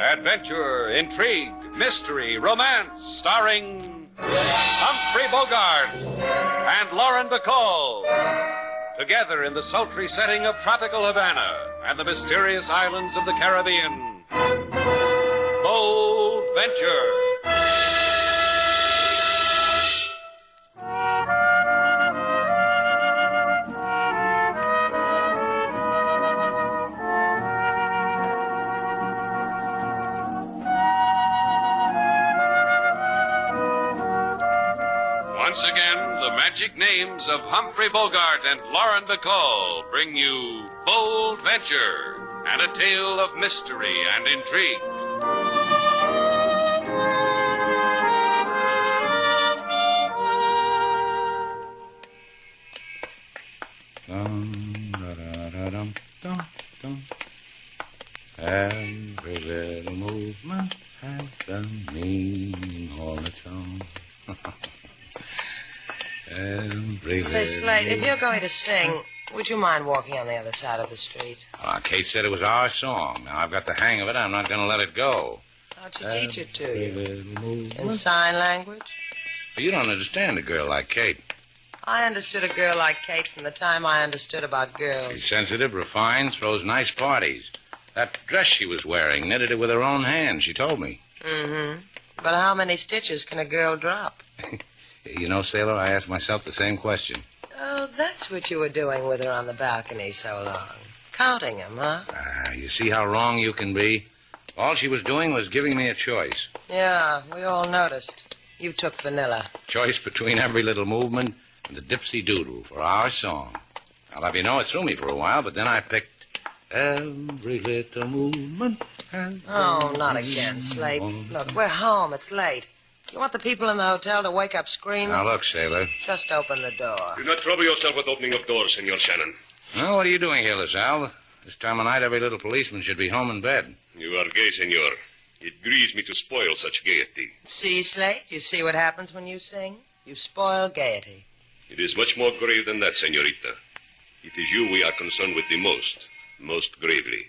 Adventure, intrigue, mystery, romance, starring Humphrey Bogart and Lauren Bacall. Together in the sultry setting of tropical Havana and the mysterious islands of the Caribbean. Bold Venture. Once again, the magic names of Humphrey Bogart and Lauren Bacall bring you Bold Venture and a tale of mystery and intrigue. Every little movement has a meaning all its own. Say, Slate, if you're going to sing, would you mind walking on the other side of the street? Kate said it was our song. Now I've got the hang of it. I'm not going to let it go. How'd she teach it to you? In sign language? But you don't understand a girl like Kate. I understood a girl like Kate from the time I understood about girls. She's sensitive, refined, throws nice parties. That dress she was wearing, knitted it with her own hands, she told me. Mm-hmm. But how many stitches can a girl drop? You know, Sailor, I asked myself the same question. Oh, that's what you were doing with her on the balcony so long. Counting them, huh? You see how wrong you can be? All she was doing was giving me a choice. Yeah, we all noticed. You took vanilla. Choice between every little movement and the dipsy doodle for our song. I'll have you know it threw me for a while, but then I picked every little movement. Oh, not again, Slate. Look, we're home. It's late. You want the people in the hotel to wake up screaming? Now, look, Sailor. Just open the door. Do not trouble yourself with opening of doors, Senor Shannon. Well, what are you doing here, LaSalle? This time of night, every little policeman should be home in bed. You are gay, senor. It grieves me to spoil such gaiety. See, Slate? You see what happens when you sing? You spoil gaiety. It is much more grave than that, senorita. It is you we are concerned with the most gravely.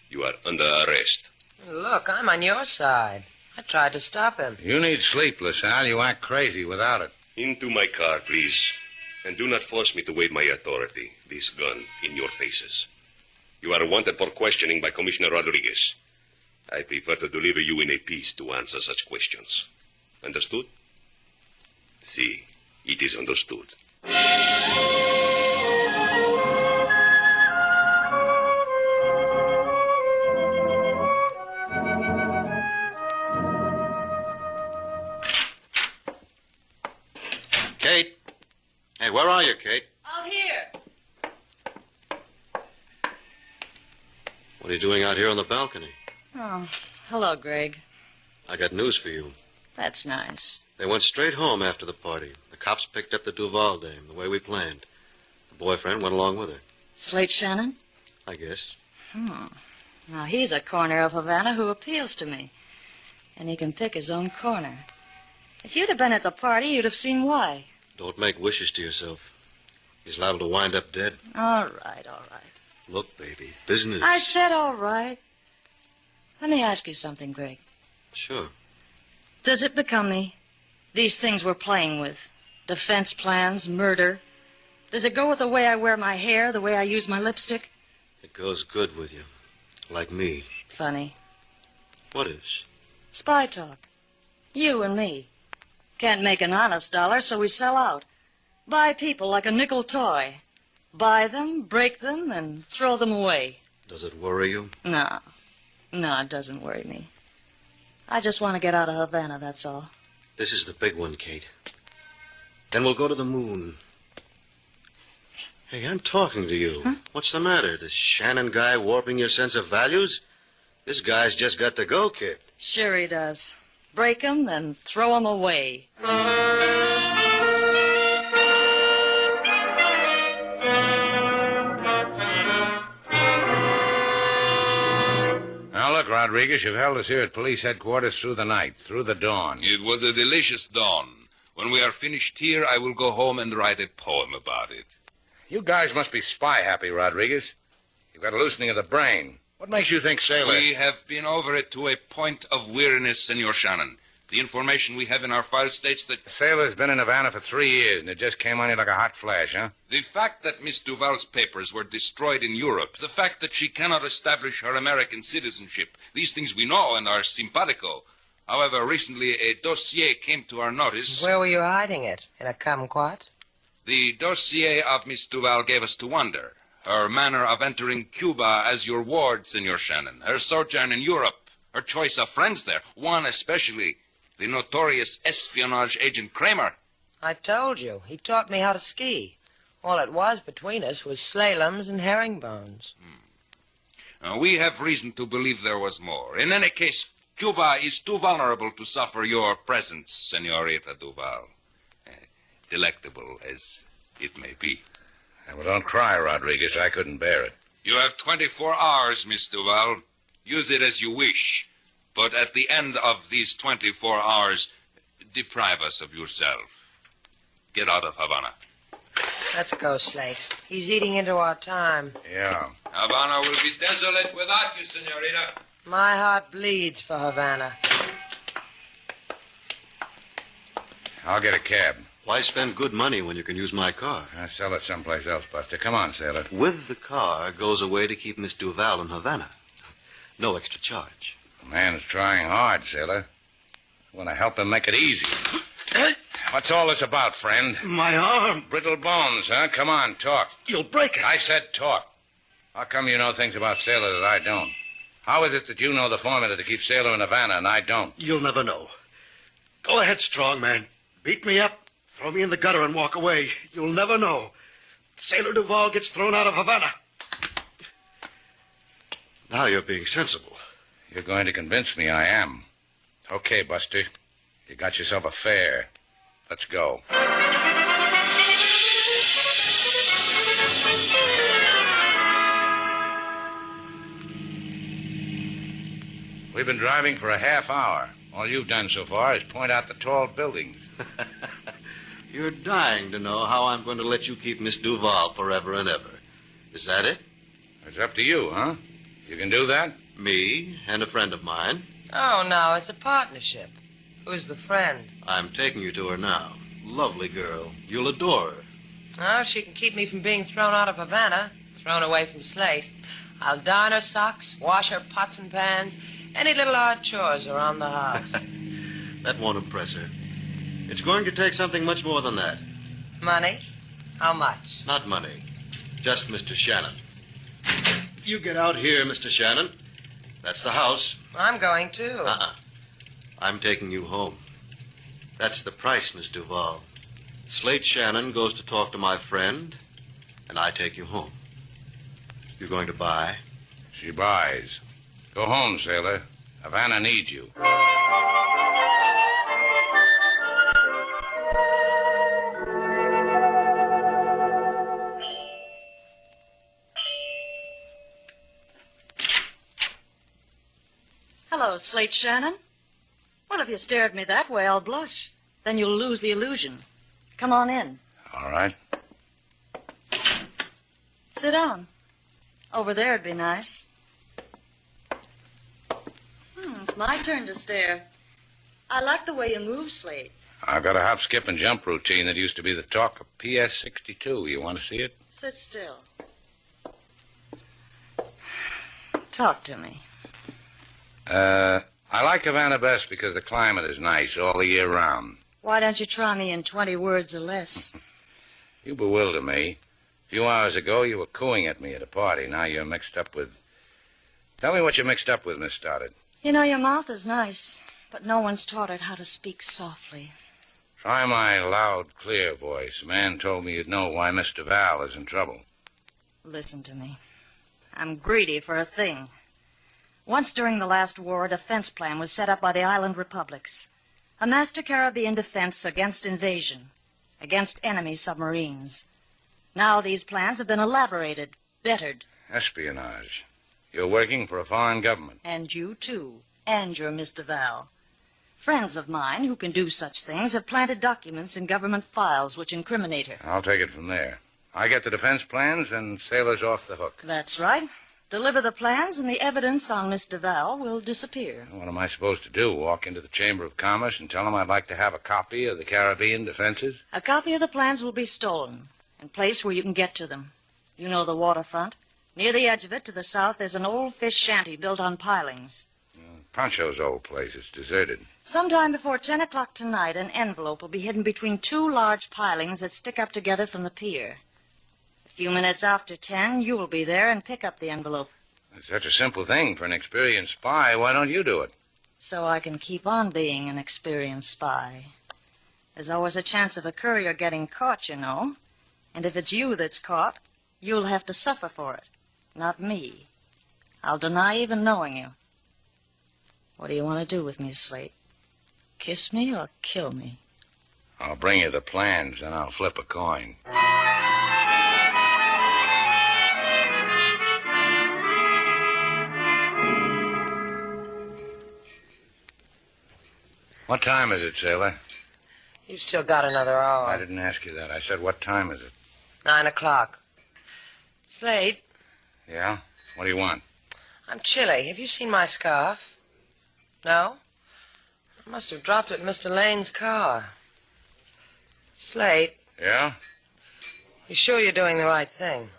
You are under arrest. Look, I'm on your side. I tried to stop him. You need sleep, LaSalle. You act crazy without it. Into my car, please. And do not force me to wave my authority, this gun, in your faces. You are wanted for questioning by Commissioner Rodriguez. I prefer to deliver you in a piece to answer such questions. Understood? Si, it is understood. Kate? Hey, where are you, Kate? Out here. What are you doing out here on the balcony? Oh, hello, Greg. I got news for you. That's nice. They went straight home after the party. The cops picked up the Duval dame, the way we planned. The boyfriend went along with her. Slate Shannon? I guess. Now, he's a corner of Havana who appeals to me. And he can pick his own corner. If you'd have been at the party, you'd have seen why. Don't make wishes to yourself. He's liable to wind up dead. All right. Look, baby, business. I said all right. Let me ask you something, Greg. Sure. Does it become me? These things we're playing with. Defense plans, murder. Does it go with the way I wear my hair, the way I use my lipstick? It goes good with you. Like me. Funny. What is? Spy talk. You and me. Can't make an honest dollar, so we sell out. Buy people like a nickel toy. Buy them, break them, and throw them away. Does it worry you? No, it doesn't worry me. I just want to get out of Havana, that's all. This is the big one, Kate. Then we'll go to the moon. Hey, I'm talking to you. Huh? What's the matter? This Shannon guy warping your sense of values? This guy's just got to go, kid. Sure he does. Break 'em, then throw 'em away. Now, look, Rodriguez, you've held us here at police headquarters through the night, through the dawn. It was a delicious dawn. When we are finished here, I will go home and write a poem about it. You guys must be spy-happy, Rodriguez. You've got a loosening of the brain. What makes you think Sailor... We have been over it to a point of weariness, Senor Shannon. The information we have in our file states that... Sailor's been in Havana for 3 years, and it just came on you like a hot flash, huh? The fact that Miss Duval's papers were destroyed in Europe, the fact that she cannot establish her American citizenship, these things we know and are simpatico. However, recently a dossier came to our notice. Where were you hiding it? In a kumquat? The dossier of Miss Duval gave us to wonder. Her manner of entering Cuba as your ward, Senor Shannon. Her sojourn in Europe. Her choice of friends there. One especially, the notorious espionage agent Kramer. I told you. He taught me how to ski. All it was between us was slaloms and herringbones. We have reason to believe there was more. In any case, Cuba is too vulnerable to suffer your presence, Senorita Duval. Delectable as it may be. Well, don't cry, Rodriguez. I couldn't bear it. You have 24 hours, Miss Duval. Use it as you wish. But at the end of these 24 hours, deprive us of yourself. Get out of Havana. Let's go, Slate. He's eating into our time. Yeah. Havana will be desolate without you, Senorita. My heart bleeds for Havana. I'll get a cab. Why spend good money when you can use my car? I'll sell it someplace else, Buster. Come on, Sailor. With the car goes a way to keep Miss Duval in Havana. No extra charge. The man's trying hard, Sailor. I want to help him make it easy. What's all this about, friend? My arm. Brittle bones, huh? Come on, talk. You'll break it. I said talk. How come you know things about Sailor that I don't? How is it that you know the formula to keep Sailor in Havana and I don't? You'll never know. Go ahead, strong man. Beat me up. Throw me in the gutter and walk away. You'll never know. Sailor Duval gets thrown out of Havana. Now you're being sensible. You're going to convince me I am. Okay, Buster. You got yourself a fare. Let's go. We've been driving for a half hour. All you've done so far is point out the tall buildings. You're dying to know how I'm going to let you keep Miss Duval forever and ever. Is that it? It's up to you, huh? You can do that? Me and a friend of mine. Oh, no, it's a partnership. Who's the friend? I'm taking you to her now. Lovely girl. You'll adore her. Oh, she can keep me from being thrown out of Havana, thrown away from Slate. I'll darn her socks, wash her pots and pans, any little odd chores around the house. That won't impress her. It's going to take something much more than that. Money? How much? Not money. Just Mr. Shannon. You get out here, Mr. Shannon. That's the house. I'm going, too. I'm taking you home. That's the price, Miss Duval. Slate Shannon goes to talk to my friend, and I take you home. You going to buy? She buys. Go home, Sailor. Havana needs you. Hello, Slate Shannon. Well, if you stare at me that way, I'll blush. Then you'll lose the illusion. Come on in. All right. Sit down. Over there'd be nice. It's my turn to stare. I like the way you move, Slate. I've got a hop, skip, and jump routine that used to be the talk of PS 62. You want to see it? Sit still. Talk to me. I like Havana best because the climate is nice all the year round. Why don't you try me in 20 words or less? You bewilder me. A few hours ago, you were cooing at me at a party. Now you're mixed up with... Tell me what you're mixed up with, Miss Stoddard. You know, your mouth is nice, but no one's taught it how to speak softly. Try my loud, clear voice. A man told me you'd know why Mr. Val is in trouble. Listen to me. I'm greedy for a thing. Once during the last war, a defense plan was set up by the island republics. A master Caribbean defense against invasion, against enemy submarines. Now these plans have been elaborated, bettered. Espionage. You're working for a foreign government. And you, too. And your Mr. Val. Friends of mine who can do such things have planted documents in government files which incriminate her. I'll take it from there. I get the defense plans, and Sailor's off the hook. That's right. Deliver the plans, and the evidence on Miss Duval will disappear. What am I supposed to do? Walk into the Chamber of Commerce and tell them I'd like to have a copy of the Caribbean defenses? A copy of the plans will be stolen and placed where you can get to them. You know the waterfront. Near the edge of it, to the south, there's an old fish shanty built on pilings. Pancho's old place. It's deserted. Sometime before 10 o'clock tonight, an envelope will be hidden between two large pilings that stick up together from the pier. A few minutes after 10, you will be there and pick up the envelope. It's such a simple thing for an experienced spy. Why don't you do it? So I can keep on being an experienced spy. There's always a chance of a courier getting caught, you know. And if it's you that's caught, you'll have to suffer for it, not me. I'll deny even knowing you. What do you want to do with me, Slate? Kiss me or kill me? I'll bring you the plans, then I'll flip a coin. What time is it, Sailor? You've still got another hour. I didn't ask you that. I said, what time is it? 9 o'clock. Slate, Yeah? What do you want? I'm chilly. Have you seen my scarf? No? I must have dropped it in Mr. Lane's car. Slate, Yeah? you sure you're doing the right thing?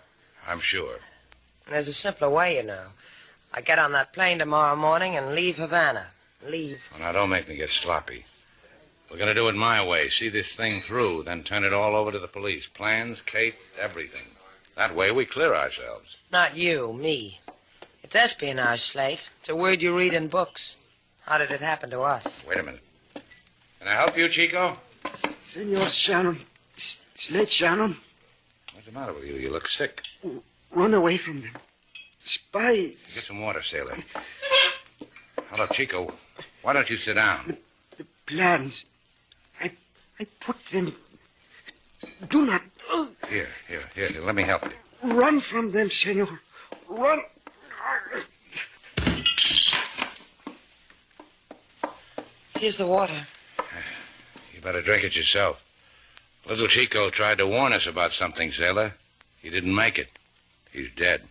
I'm sure. There's a simpler way, you know. I get on that plane tomorrow morning and leave Havana. Leave. Well, now, don't make me get sloppy. We're going to do it my way. See this thing through, then turn it all over to the police. Plans, Kate, everything. That way we clear ourselves. Not you, me. It's espionage, Slate. It's a word you read in books. How did it happen to us? Wait a minute. Can I help you, Chico? Senor Shannon. Slate Shannon. What's the matter with you? You look sick. Run away from them. Spies. Get some water, Sailor. Hello, Chico. Why don't you sit down? The plans. I put them... Do not... Here. Let me help you. Run from them, senor. Run. Here's the water. You better drink it yourself. Little Chico tried to warn us about something, Sailor. He didn't make it. He's dead.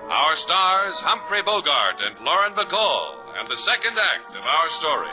Our stars, Humphrey Bogart and Lauren Bacall, and the second act of our story.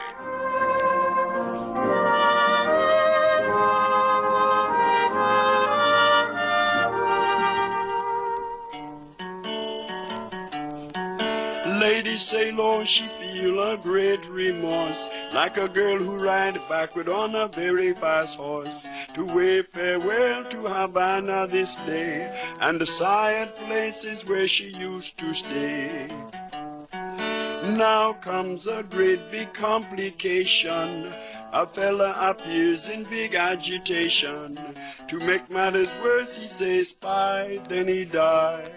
Lady Sailor, she feel a great remorse, like a girl who ride backward on a very fast horse, to wave farewell to Havana this day, and the sad places where she used to stay. Now comes a great big complication. A fella appears in big agitation. To make matters worse, he says spy, then he die.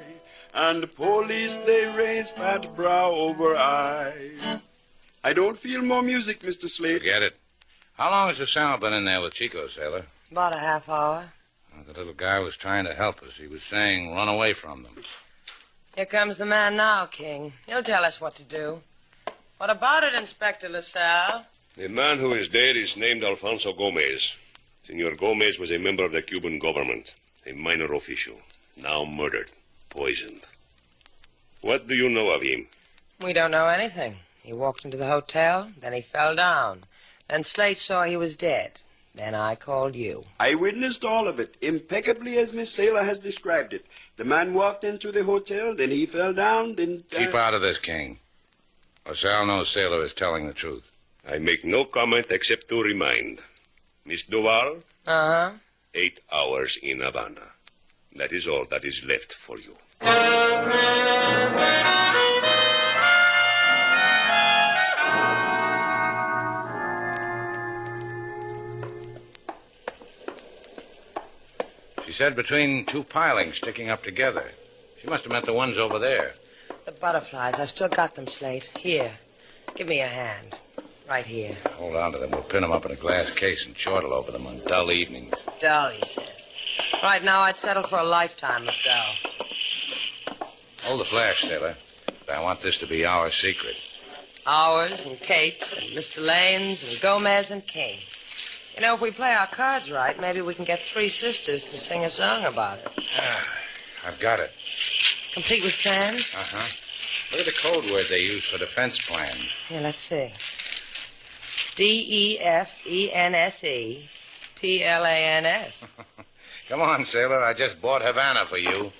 And the police, they raise fat brow over eye. I don't feel more music, Mr. Slate. Forget it. How long has the sound been in there with Chico, Sailor? About a half hour. Well, the little guy was trying to help us. He was saying run away from them. Here comes the man now, King. He'll tell us what to do. What about it, Inspector LaSalle? The man who is dead is named Alfonso Gomez. Senor Gomez was a member of the Cuban government, a minor official, now murdered. Poisoned. What do you know of him? We don't know anything. He walked into the hotel, then he fell down. Then Slate saw he was dead. Then I called you. I witnessed all of it, impeccably as Miss Sailor has described it. The man walked into the hotel, then he fell down, then... Keep out of this, King. LaSalle knows Sailor is telling the truth. I make no comment except to remind. Miss Duval? 8 hours in Havana. That is all that is left for you. She said between two pilings sticking up together. She must have meant the ones over there. The butterflies. I've still got them, Slate. Here. Give me a hand. Right here. Hold on to them. We'll pin them up in a glass case and chortle over them on dull evenings. Dull, he says. Right now, I'd settle for a lifetime of dull. Hold the flash, Sailor. But I want this to be our secret. Ours and Kate's and Mr. Lane's and Gomez and King. You know, if we play our cards right, maybe we can get three sisters to sing a song about it. I've got it. Complete with plans? Uh-huh. Look at the code word they use for defense plan. Here, let's see. DEFENSE PLANS. Come on, Sailor. I just bought Havana for you.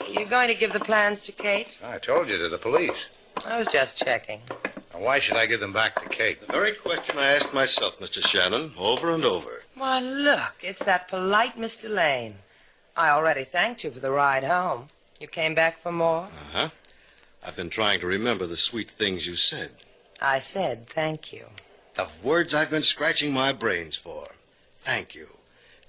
You going to give the plans to Kate? I told you, to the police. I was just checking. Now, why should I give them back to Kate? The very question I asked myself, Mr. Shannon, over and over. Why, look, it's that polite Mr. Lane. I already thanked you for the ride home. You came back for more? Uh-huh. I've been trying to remember the sweet things you said. I said thank you. The words I've been scratching my brains for. Thank you.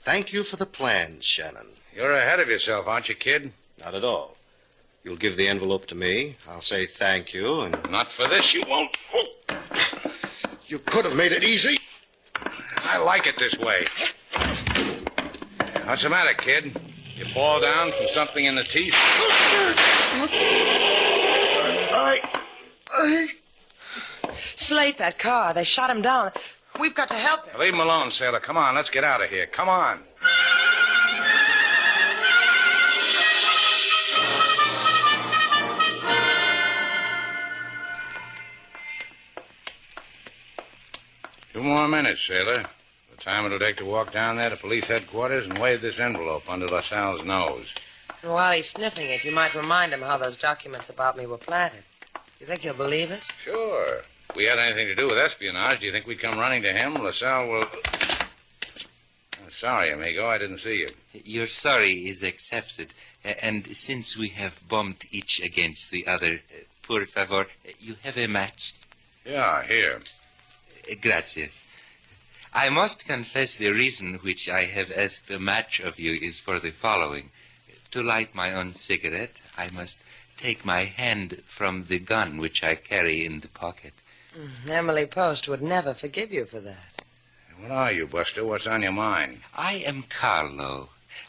Thank you for the plans, Shannon. You're ahead of yourself, aren't you, kid? Not at all. You'll give the envelope to me. I'll say thank you, and... Not for this, you won't. You could have made it easy. I like it this way. What's the matter, kid? You fall down from something in the teeth? Slate, that car. They shot him down. We've got to help him. Leave him alone, Sailor. Come on, let's get out of here. Come on. Two more minutes, Sailor. The time it'll take to walk down there to police headquarters and wave this envelope under LaSalle's nose. And while he's sniffing it, you might remind him how those documents about me were planted. You think he'll believe it? Sure. If we had anything to do with espionage, do you think we'd come running to him? LaSalle will... Sorry, amigo, I didn't see you. Your sorry is accepted. And since we have bumped each against the other, por favor, you have a match? Yeah, here. Gracias. I must confess the reason which I have asked a match of you is for the following. To light my own cigarette, I must take my hand from the gun which I carry in the pocket. Emily Post would never forgive you for that. What are you, Buster? What's on your mind? I am Carlo.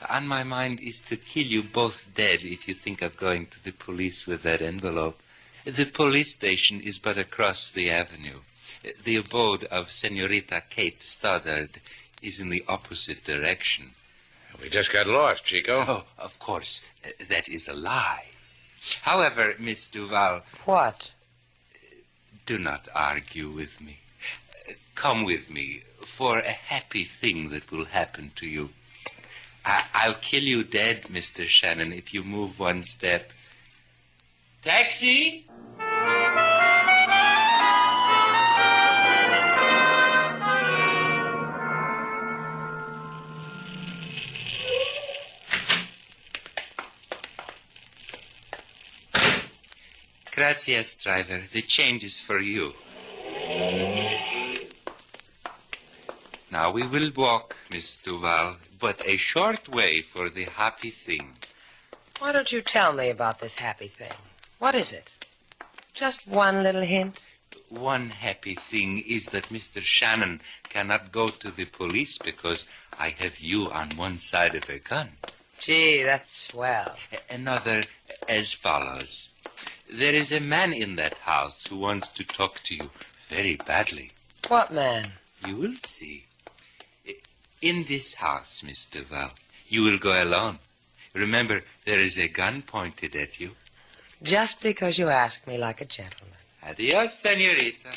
On my mind is to kill you both dead if you think of going to the police with that envelope. The police station is but across the avenue. The abode of Senorita Kate Stoddard is in the opposite direction. We just got lost, Chico. Oh, of course. That is a lie. However, Miss Duval... What? Do not argue with me. Come with me for a happy thing that will happen to you. I'll kill you dead, Mr. Shannon, if you move one step. Taxi! Gracias, driver. The change is for you. Now we will walk, Miss Duval, but a short way for the happy thing. Why don't you tell me about this happy thing? What is it? Just one little hint? One happy thing is that Mr. Shannon cannot go to the police because I have you on one side of a gun. Gee, that's swell. Another as follows. There is a man in that house who wants to talk to you very badly. What man? You will see. In this house, Miss Duval, you will go alone. Remember, there is a gun pointed at you. Just because you ask me like a gentleman. Adios, senorita.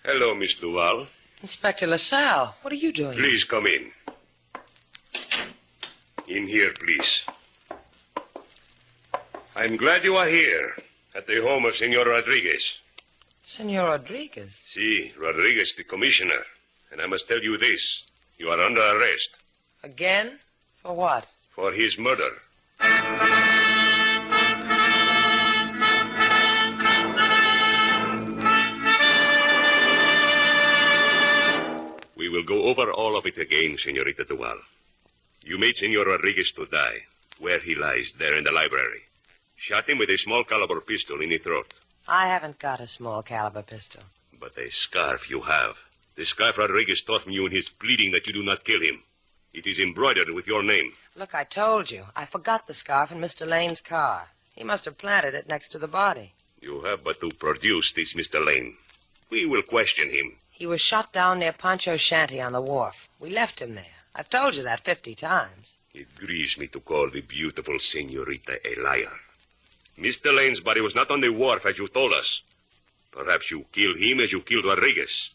Hello, Miss Duval. Inspector LaSalle, what are you doing? Please come in. In here, please. I'm glad you are here, at the home of Senor Rodriguez. Senor Rodriguez? Si, Rodriguez, the commissioner. And I must tell you this. You are under arrest. Again? For what? For his murder. We will go over all of it again, Senorita Duval. You made Senor Rodriguez to die, where he lies, there in the library. Shot him with a small-caliber pistol in the throat. I haven't got a small-caliber pistol. But a scarf you have. The scarf Rodriguez tore from you in his pleading that you do not kill him. It is embroidered with your name. Look, I told you. I forgot the scarf in Mr. Lane's car. He must have planted it next to the body. You have but to produce this Mr. Lane. We will question him. He was shot down near Pancho's shanty on the wharf. We left him there. I've told you that 50 times. It grieves me to call the beautiful Senorita a liar. Mr. Lane's body was not on the wharf, as you told us. Perhaps you killed him as you killed Rodriguez.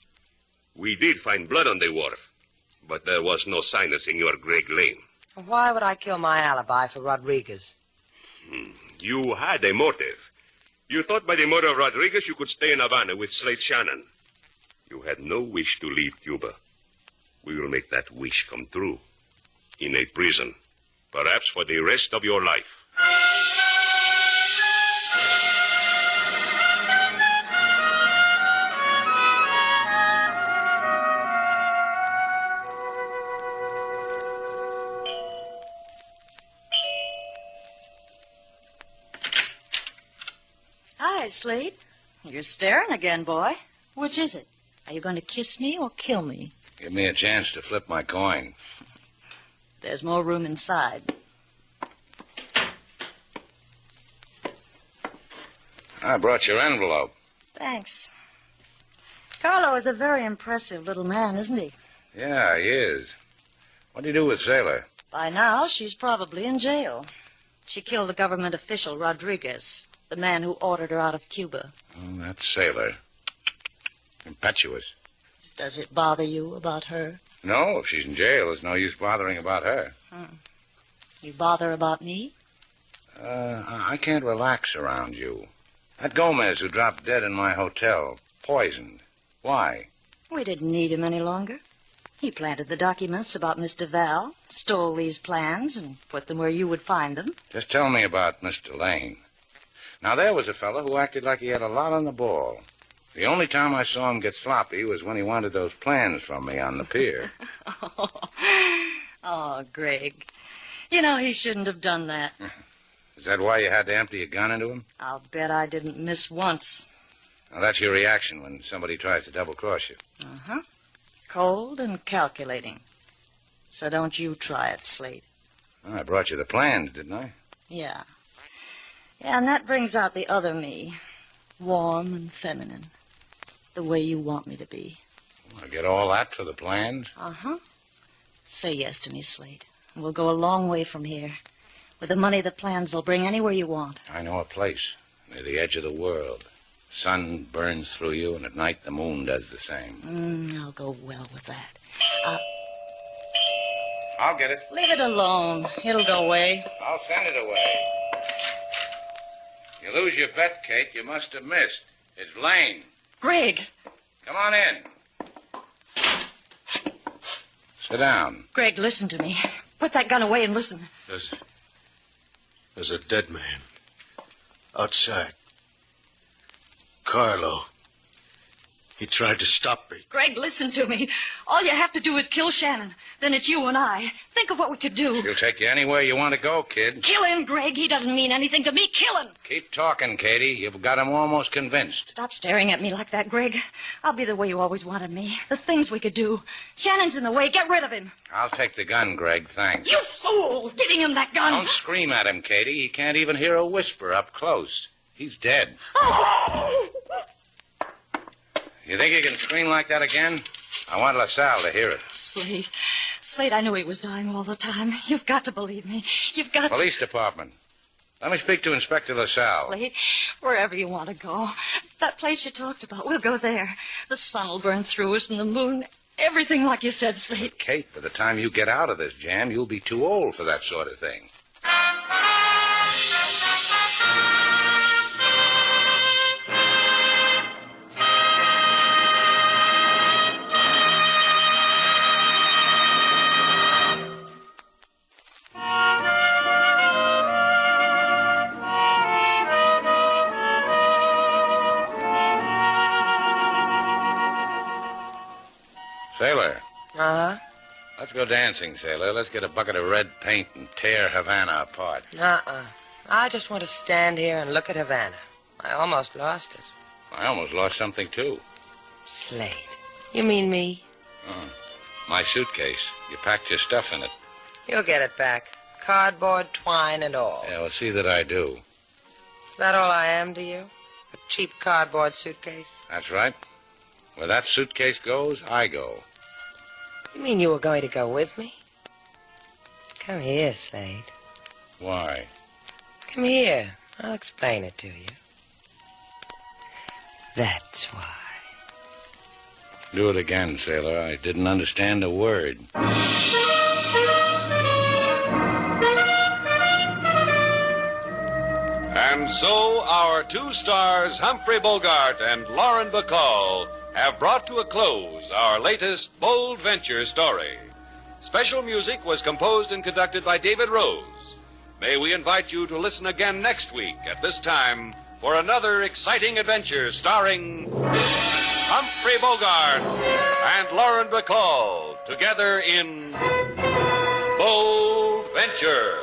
We did find blood on the wharf, but there was no sign of Senor Greg Lane. Why would I kill my alibi for Rodriguez? You had a motive. You thought by the murder of Rodriguez you could stay in Havana with Slate Shannon. You had no wish to leave Cuba. We will make that wish come true. In a prison. Perhaps for the rest of your life. Hi, Slate. You're staring again, boy. Which is it? Are you going to kiss me or kill me? Give me a chance to flip my coin. There's more room inside. I brought your envelope. Thanks. Carlo is a very impressive little man, isn't he? Yeah, he is. What do you do with Sailor? By now, she's probably in jail. She killed a government official, Rodriguez, the man who ordered her out of Cuba. Oh, that's Sailor. Impetuous. Does it bother you about her? No, if she's in jail, there's no use bothering about her. You bother about me? I can't relax around you. That Gomez who dropped dead in my hotel, poisoned. Why? We didn't need him any longer. He planted the documents about Miss Duval, stole these plans, and put them where you would find them. Just tell me about Mr. Lane. Now, there was a fellow who acted like he had a lot on the ball. The only time I saw him get sloppy was when he wanted those plans from me on the pier. Oh, Greg. You know, he shouldn't have done that. Is that why you had to empty a gun into him? I'll bet I didn't miss once. Now, that's your reaction when somebody tries to double-cross you. Uh-huh. Cold and calculating. So don't you try it, Slate. Well, I brought you the plans, didn't I? Yeah. Yeah, and that brings out the other me. Warm and feminine. The way you want me to be. I get all that for the plans? Uh-huh. Say yes to me, Slate. And we'll go a long way from here. With the money the plans will bring anywhere you want. I know a place near the edge of the world. Sun burns through you, and at night the moon does the same. I'll go well with that. I'll get it. Leave it alone. It'll go away. I'll send it away. You lose your bet, Kate. You must have missed. It's Lane. Greg. Come on in. Sit down. Greg, listen to me. Put that gun away and listen. There's a dead man. Outside. Carlo. He tried to stop me. Greg, listen to me. All you have to do is kill Shannon. Then it's you and I. Think of what we could do. She'll take you anywhere you want to go, kid. Kill him, Greg. He doesn't mean anything to me. Kill him. Keep talking, Katie. You've got him almost convinced. Stop staring at me like that, Greg. I'll be the way you always wanted me. The things we could do. Shannon's in the way. Get rid of him. I'll take the gun, Greg. Thanks. You fool! Giving him that gun. Don't scream at him, Katie. He can't even hear a whisper up close. He's dead. You think you can scream like that again? I want LaSalle to hear it. Slate, I knew he was dying all the time. You've got to believe me. You've got Police Department. Let me speak to Inspector LaSalle. Slate, wherever you want to go. That place you talked about, we'll go there. The sun will burn through us and the moon. Everything like you said, Slate. But, Kate, by the time you get out of this jam, you'll be too old for that sort of thing. Sailor. Uh-huh. Let's go dancing, sailor. Let's get a bucket of red paint and tear Havana apart. I just want to stand here and look at Havana. I almost lost it. I almost lost something, too. Slate. You mean me? My suitcase. You packed your stuff in it. You'll get it back. Cardboard, twine, and all. Yeah, well, see that I do. Is that all I am to you? A cheap cardboard suitcase? That's right. Where that suitcase goes, I go. You mean you were going to go with me? Come here, Slate. Why? Come here. I'll explain it to you. That's why. Do it again, sailor. I didn't understand a word. And so our two stars, Humphrey Bogart and Lauren Bacall, have brought to a close our latest bold venture story. Special music was composed and conducted by David Rose. May we invite you to listen again next week at this time for another exciting adventure starring Humphrey Bogart and Lauren Bacall together in Bold Venture.